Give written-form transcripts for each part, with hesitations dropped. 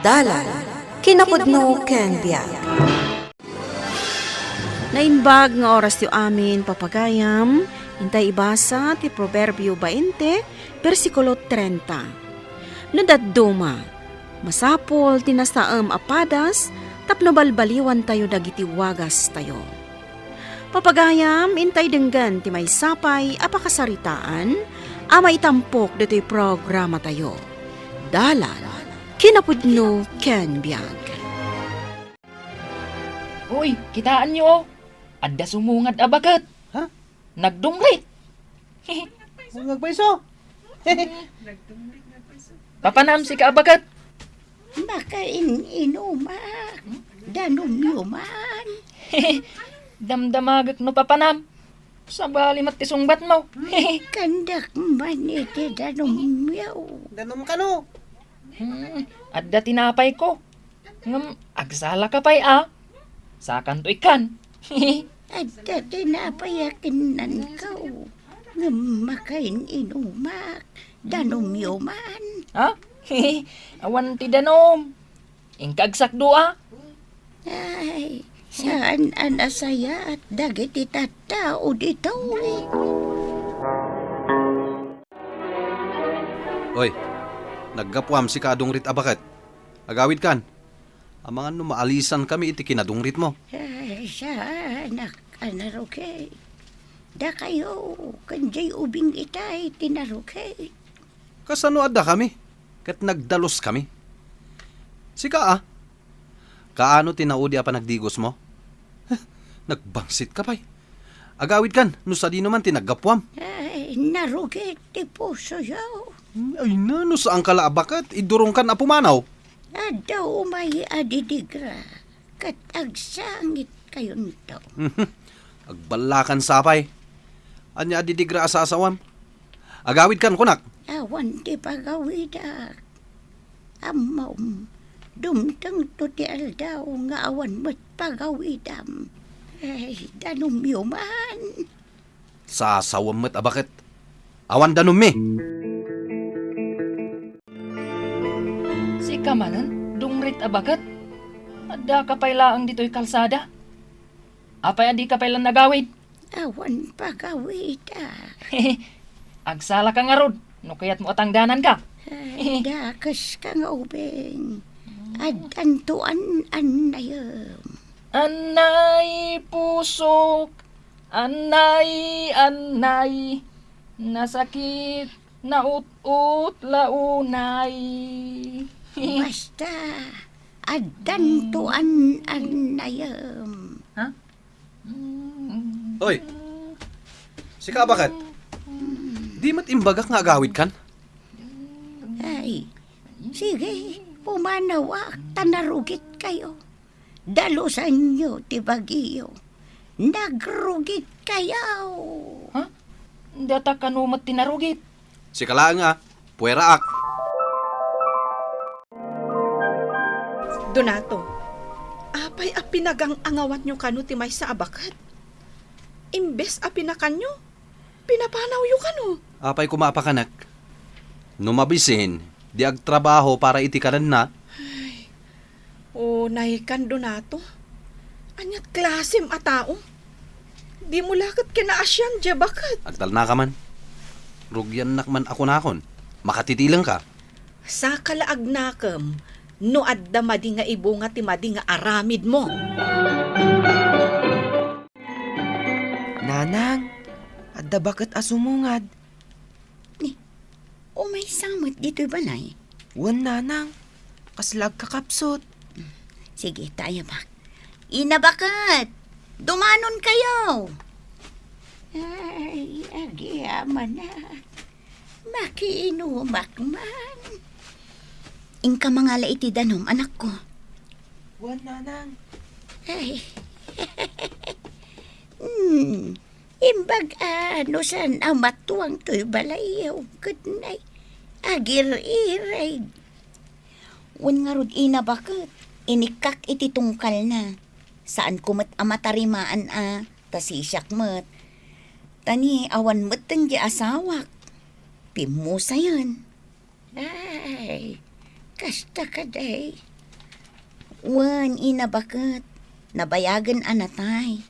Dalan, kinapudno ken biag. Nainbag nga oras ti amin papagayam, intay ibasa ti Proverbio 20, versikulo 30. Nadadduma, masapol tinasaam apadas, tapno balbaliwan tayo dagiti wagas tayo. Papagayam, intay denggan ti may sapay apakasaritaan, ama itampok dito'y programa tayo. Dalan, kinapudno ken biag. Uy, kitaan nyo, adda sumungad abakat. Ha? Nagdungrit. Kung nagpaiso. Papanam si kaabakat. Baka inumak, danom yuman. Damdamagak no papanam. Sa balimat ti sungbat mo. Kandak man iti danom yaw. Danom ka no. Adda tinapay ko. Ngam, agsala ka pa'y Sakan to ikan. At tinapayakin nan kaw. Makain inumak, danom yuman. Ha? Awan ti danom. Ingkagsak doa. Ay, saan anasaya at dagiti tattao dito. Oy, naggapuam si kadungrit abakat. Agawid kan. Amangan no maalisan kami iti kinadungrit mo. Ay, saan anaruke. Da kayo, kanjay ubing itay tinaruke. Kasano adda kami? Kat nagdalos kami. Sika Kaano tinaudi pa nagdigos mo? Nagbangsit ka pa'y. Agawid kan, no sa di naman tinaggapuam. Ay, narugit ti puso yaw. Ay na, no saan ka laabakat, idurong kan apumanaw. Adaw may adidigra, kat agsangit kayo nito. Agbalakan sapay. Anya adidigra asasawam. Agawid kan kunak. Awan ti pagawidak. Amom, dumtang to ti aldaw nga awan mo't pagawidam. Ay, danom yuman. Sasawam met abakat. Awan danom mi. Si kamanan, dungrit abakat. Adda ka pa'y laang dito'y kalsada. Apay adi ka pa'y lang nagawid. Awan pagawidak. Agsala ka nga rod. No kaya't mo atangdanan ka. Ay, dakas ka nga ubeng. At antuan anayam. Anay pusok, anay, nasakit, naut-ut, launay. Basta, adantuan anayam. Ha? Oy, sika abakat. Di mat imbagak nga agawid kan? Ay, sige, pumanawak, tanarugit kayo. Dalusan nyo, tibagiyo. Nagrugit kayo. Ha? Data kanumat tinarugit. Sika lang puwera ak. Donato, apay a pinagang angawat nyo kano ti may sa abakat. Imbes a pinakanyo, pinapanaw yu kano. Apay kumapakanak. Numabisin, di agtrabaho para itikanan na. O naikan Donato, anyat klasim a tao. Di mo lakat kinaasyan dya bakat. Agdal na ka man. Rugyan nakman ako nakon. Makatitilang ka. Sa kalaag nakam, no adda madi nga ibunga ti madi nga aramid mo. Nanang, adda bakit asumungad? O may samot dito'y balay. Wan nanang, kaslag kakapsot. Sige, tayo bak. Inabakat! Dumanon kayo! Ay, agyaman na. Makiinumak man. Ingka mga laiti danom, anak ko. Wan nanang. Ay. Imbag ano san amatuang to'y balayaw. Good agir-iray. Wan nga rod inabakat. Inikak iti tungkal na. Saan kumat amatarimaan tasisyak mat. Tani awan mat tang di asawak. Pimusa yan. Ay, kasta ka day. Wan, inabakit. Nabayagan anatay.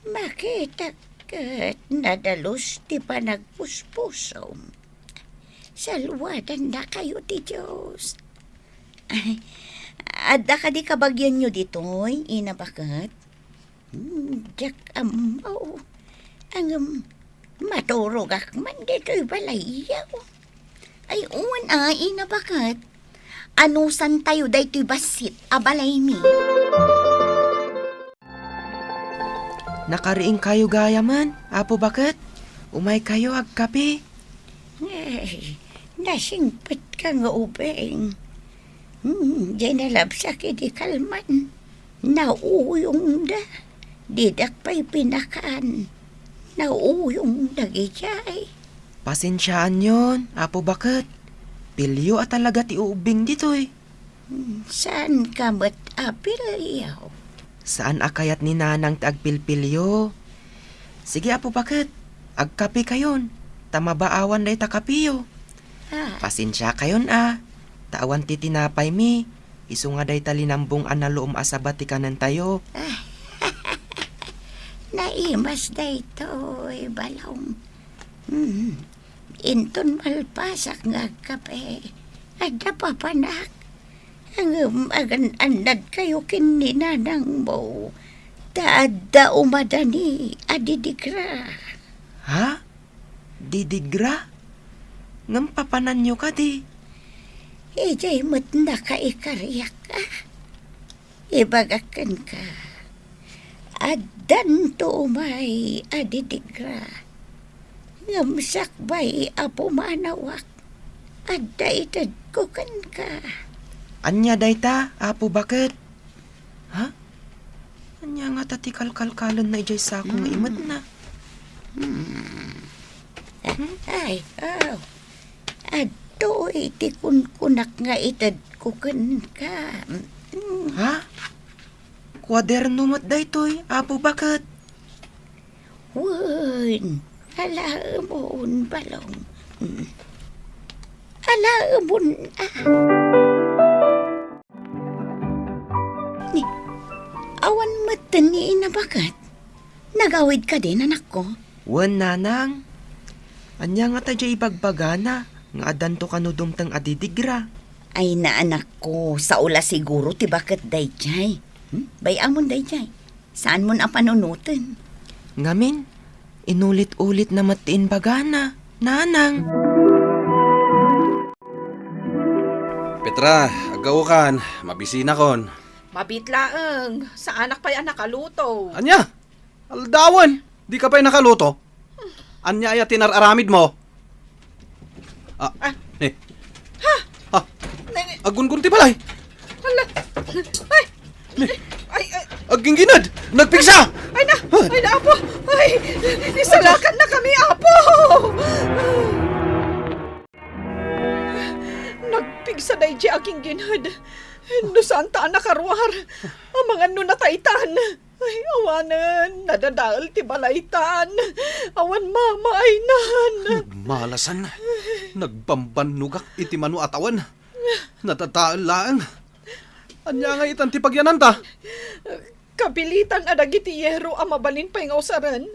Makita kat nadalos ti pa nagpuspusom. Salwadan na kayo ti Diyos. Ay, adda ka di kabagyan nyo ditoy, inabakit. Diyak amaw. Ang maturog ak man dito'y balayaw. Ay, uwan inabakit. Anusan tayo dayto'y basit, abalay mi. Nakariing kayo gaya man, Apo Bakit? Umay kayo agkape. Ay, nasingpit ka nga ubeng. Diyan nalabsak di kalman. Nauyong da. Didak pa'y pinakaan. Nauyong da gijay. Pasensyaan yon, Apo Bakit. Pilyo at talaga ti ubing ditoy. Saan ka mat apilyaw? Saan akayat ni nanang ti agpilpilyo? Sige, Apo Bakit. Agkape kayon. Tamabaawan day takapiyo. Pasensya kayon Tawan ti tinapay mi. Isu nga day talinambong analoom asabat ti kanan tayo. Naimas daytoy balong. Inton malpasak nga kape. Ada papanak. Ang agan-anad kayo kininanang mo. Taada umadani adidikra. Ha? Didigra? Ngam papanan nyo ka di. Ijay mo't nakaikaryak ka. Ibagakan ka. Adan to umay adidikra. Ngam sakbay apo manawak. Adda itadkukan ka. Anya day ta, Apo Bakit? Ha? Anya nga tatikal-kalkalan na ijay sa akong imad na. Ay, ato iti kunkunak nga itadkukan ka. Ha? Kwaderno mo't day toy, Apo Bakit? Wan, alaamon balong. Alaamon Ni, awan matan ni inabakat. Nagawid ka din, anak ko. Wan nanang. Anya nga ta jay ibagbagana, nga adanto kanudumtang adidigra. Ay na anak ko, sa ula siguro ti bakit dayjay. Bayamon dayjay. Saan mo na panunutin? Ngamin, inulit-ulit na matiin bagana, nanang. Petra, agaw kan. Mabisina kon. Mabitlaang, sa anak pa'y anak kaluto. Anya? Aldawan. Di ka pa'y nakaluto? Anya ay tinararamid mo? Eh. Ha? Agun-gun ti balay. Hala, ay, ay, Agingginad! Nagpigsa! ay na, apo, ay, isalakan na kami, apo! Nagpigsa na iji aking ginad. No saan taan nakaruar, ang mga nunataitan. Ay, awanan, nadadaal ti balaytan. Awan mama ay nan. Nagmalasan. Nagbambanugak iti manu atawan. Natataan laang. Anya nga itan ti pagyanan ta. Kabilitan adagiti yero ang mabalin pa yung usaran.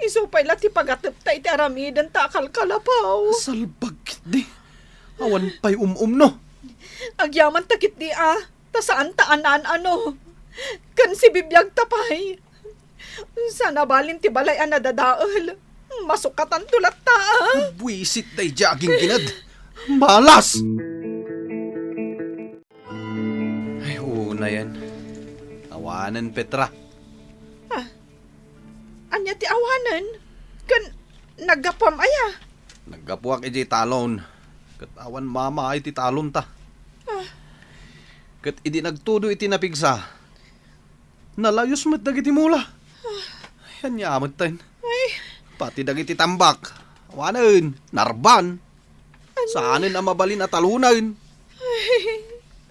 Isupay la ti pagatip ta iti aramidan ta kalkalapaw. Salbagit di. Awan pa'y no. Agyaman takit di ta saan taanan ano. Kan si bibiyag tapay. Sana balin ti balay ang nadadaal. Masukatan tulat ta Buisit day jaging ginad. Malas! Ay, una yan. Awanan, Petra. Anya ti awanan. Kan nagapam aya. Naggapuak iti talon. Kat awan mama ay ti talon ta. Kat idi nagtudo iti napigsa. Nalayos mat dagiti mula. Yan yamat tayo. Pati dagiti tambak. Awanan, narban. Saanin ang mabalin at talunan.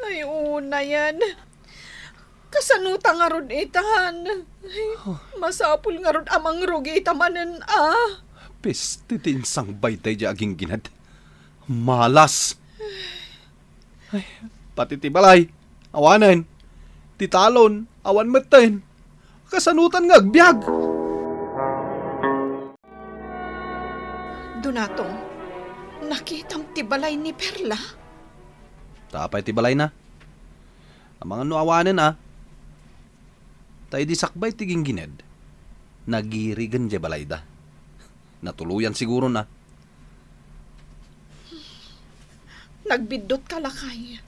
Ay, una yan. Kasanuta nga rod itahan. Ay, masapul nga rod amang rugi itamanan Peste tinsang baytay jaging ginad. Malas. Ay, pati ti balay. Awanan. Titalon. Awan matayin. Kasanutan nga agbyag. Donato, nakitam ti balay ni Perla. Tapay ti balay na. Ang mga nuawanan Tay di sakbay tiging gined. Nagirigan di balay da. Natuluyan siguro na. Nagbidot ka lakay.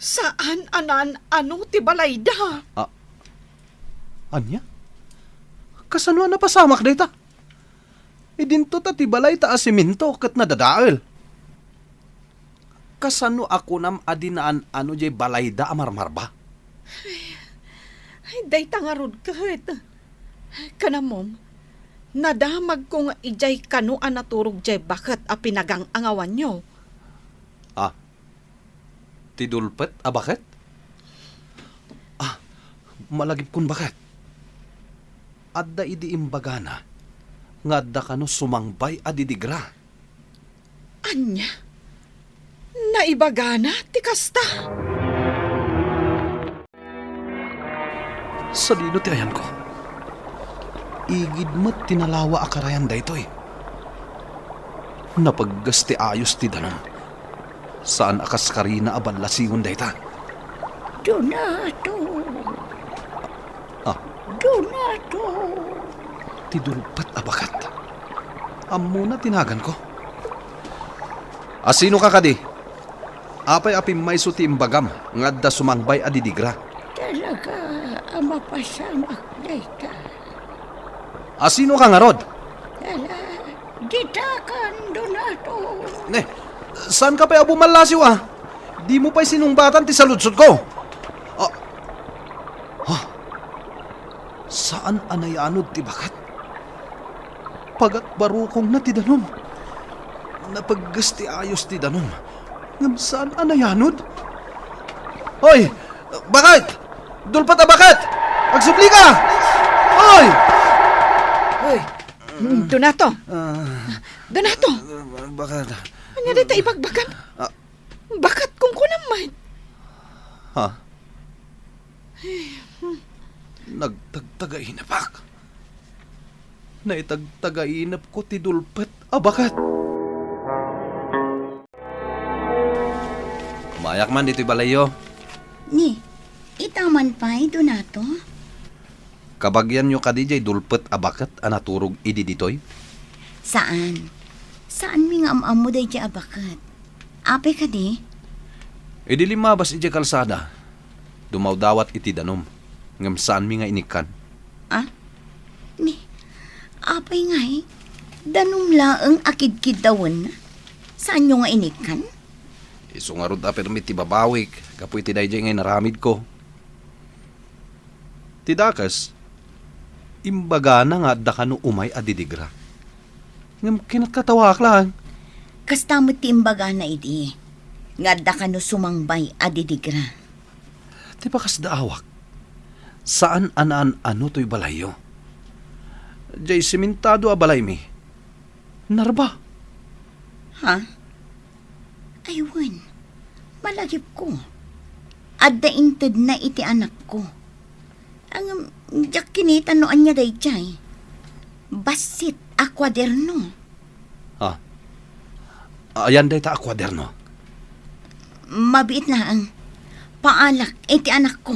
Saan anan ano ti balay da? Anya? Kasanuan na pasamak dayta? Idinto ta ti balay ta asiminto kat nadadaal. Kasano ako nam adinaan ano jay balay da amarmar ba? Ay, day tangarod kahit. Kanamom, nadamag ko nga ijay kanuan naturog jay bakit a pinagang angawan nyo. Tidulpet bakit? Malagip kun bakit? Adda idi imbagana nga adda kano sumangbay adidigra. Anya? Naibagana ti kasta. Sa dino ti ayan ko. Igid mo't tinalawa akarayan da ito'y. Napaggas ti ayos ti danon. Saan akas karina abalasiyon da ita? Donato. Donato. Tidulpat abakat. Amo na tinagan ko. Asino ka kadi? Apay apim may suti imbagam ngadda sumangbay adidigra. Talaga, ang mapasamak na ita. Asino ka nga rod? Ditakan, Donato. Saan ka pa bumalasiw Di mo pa'y sinungbatan ti saludsod ko. Saan anayanod ti bakat? Pagat barukong na ti danom. Napaggas ti ayos ti danom. Ngam saan anayanod? Hoy! Bakat! Dulpat bakat! Agsupli ka! Hoy! Hoy, Donato! Donato! Bakat? Anya day ta ibagbagan? Bakat kung kunaman. Nagtagtagainap. Naitagtagainap ko ti dulpat bakat. Mayak man dito'y balayo. Ni, itaman pa'y, Donato. Kabagyan nyo kadijay dulpat abakat anaturog idi dito'y. Saan? Saan mi nga am-amo day di abakat? Ape ka di? Idi limabas iti kalsada. Dumawdawat iti danom. Ngam saan mi nga inikan. Ni, apay nga danom laeng akid-kid dawon na. Saan nyo nga inikan? Isungarod permit ti babawik. Kapoy ti dayjay ngay naramid ko. Tidakas, imbaga na nga adda kano umay adidigra. Ngam kinatkatawak lang. Kastamot ti imbaga na idi. Ngadda ka no sumangbay adidigra. Ti bakas daawak. Saan anaan ano to'y balayo? Jay simentado balay mi. Narba. Aywan, malagip ko. Adda inted na iti anak ko. Ang jak kinita noan niya day jay. Basit a kwaderno. Ayan day ta akwaderno. Mabiit na ang paalak iti anak ko.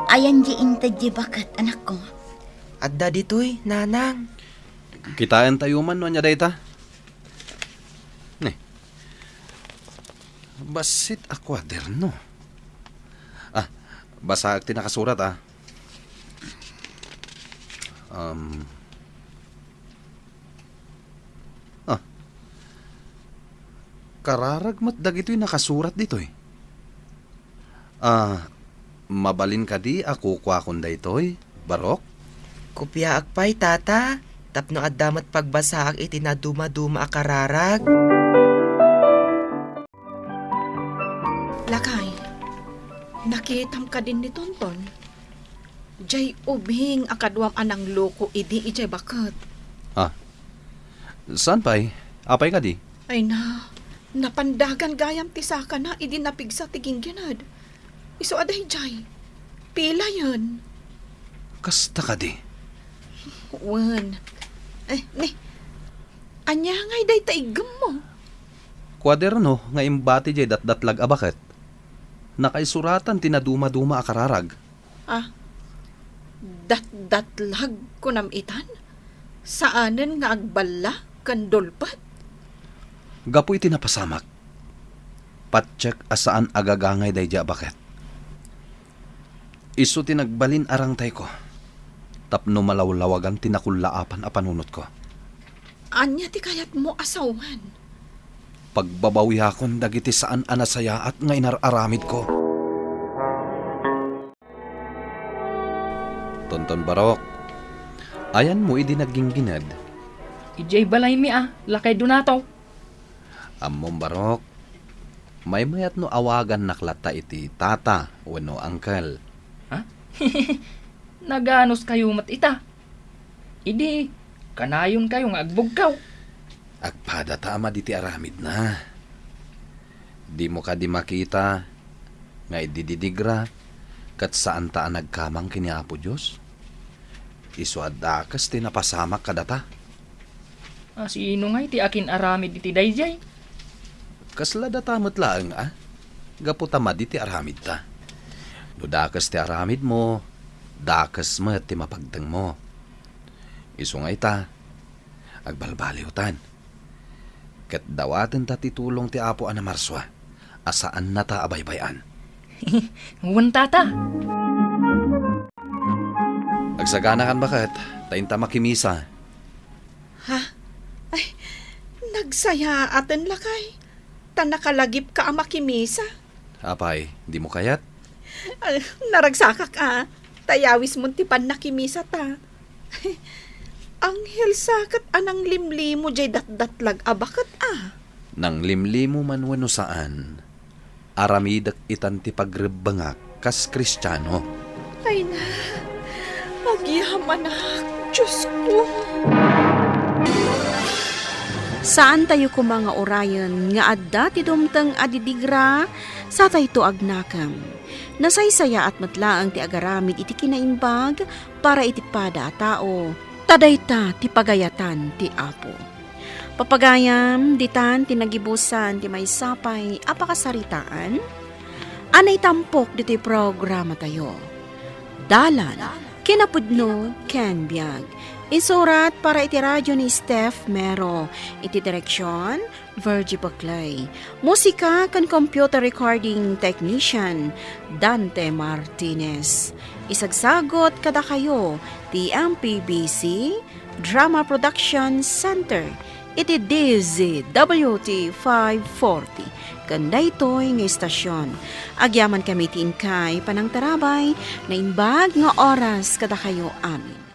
Ayan di inted di bakat anak ko. Adda dito'y, nanang. Kitaan tayo man no niya day ta. Basit a kwaderno. Basa ti nakasurat Kararagmat dagito'y nakasurat dito'y. Mabalin ka di ako kwa kunda ito'y, Barok? Kupya akpay, tata. Tapno addamat pagbasa ak iti na duma-duma akararag. Lakay, nakitam ka din ni Tonton. Jay ubing akadwam anang loko idi ijay bakat. Saan pa'y? Apay ka di? Ay na, Napandagan gayam ti saka na idinapigsa ti ginggyanad. Iso aday jay. Pila yan. Kasta ka di. Wan. Ni. Anya ngay day taigam mo. Kwaderno nga imbati jay datdatlag abaket. Nakaisuratan tinaduma-duma akararag. Dat-datlag ko namitan? Saanen nga agbala kan dolpat? Gapoy tinapasamak. Patsyek asaan agagangay day ja baket. Isu tinagbalin arang tay ko. Tapno malawlawagan tinakulaapan a panunot ko. Anya ti kayat mo asawan? Pagbabawi akon dagiti saan anasaya at nga inararamid ko. Tonton Barok, ayan mo idi naging ginad. Ijay balay mi lakay dunataw. Ammon Barok, may mayat no awagan naklata iti tata o no angkel. Naganos kayo mat ita. Idi, kanayon kayo nga agbugkaw. Agpada tama diti aramid na. Di mo ka di makita, nga idididigra, kat saan taan nagkamang kiniapo Diyos. Isuadakas tinapasamak kadata. Sino nga iti akin aramid iti dayjay? Kasla datamot laeng Gaputama diti aramid ta. Dudakas ti aramid mo, dakas mo ti mapagdang mo. Isu nga ita, agbalbaliutan. Kat dawaten ta titulong ti apo ana marswa, asaan na ta abaybayan. Wan tata. Agsagana kan bakit, tayin ta makimisa. Nagsaya aten lakay. Nakalagip ka ang makimisa. Apay, di mo kayat? Naragsakak Tayawis mo ti pan nakimisa ta. Anghel sakat anang limlimo jay datdatlag abakat Nang limlimo man wano saan, aramidak itan ti pagrebangak kas Kristiyano. Ay na, agyaman Diyos ko. Saan tayo ko mga orayon nga adda ti dumteng adidigra sa tayo agnakam. Nasaysaya at matlaang ti agaramid iti kinaimbag para iti pada a tao. Tadayta ti pagayatan ti Apo. Papagayam ditan tinagibusan ti may sapay apakasaritaan. Anay tampok diti programa tayo. Dalan kinapudno ken biag. Insurat para iti radyo ni Steph Mero. Iti direksyon, Virgie Baclay. Musika kan computer recording technician, Dante Martinez. Isagsagot kada kayo, ti MPBC Drama Production Center. Iti DZWT 540. Kanda ito'y nga istasyon. Agyaman kami ti inkay panang tarabay na imbag nga oras kada kayo amin.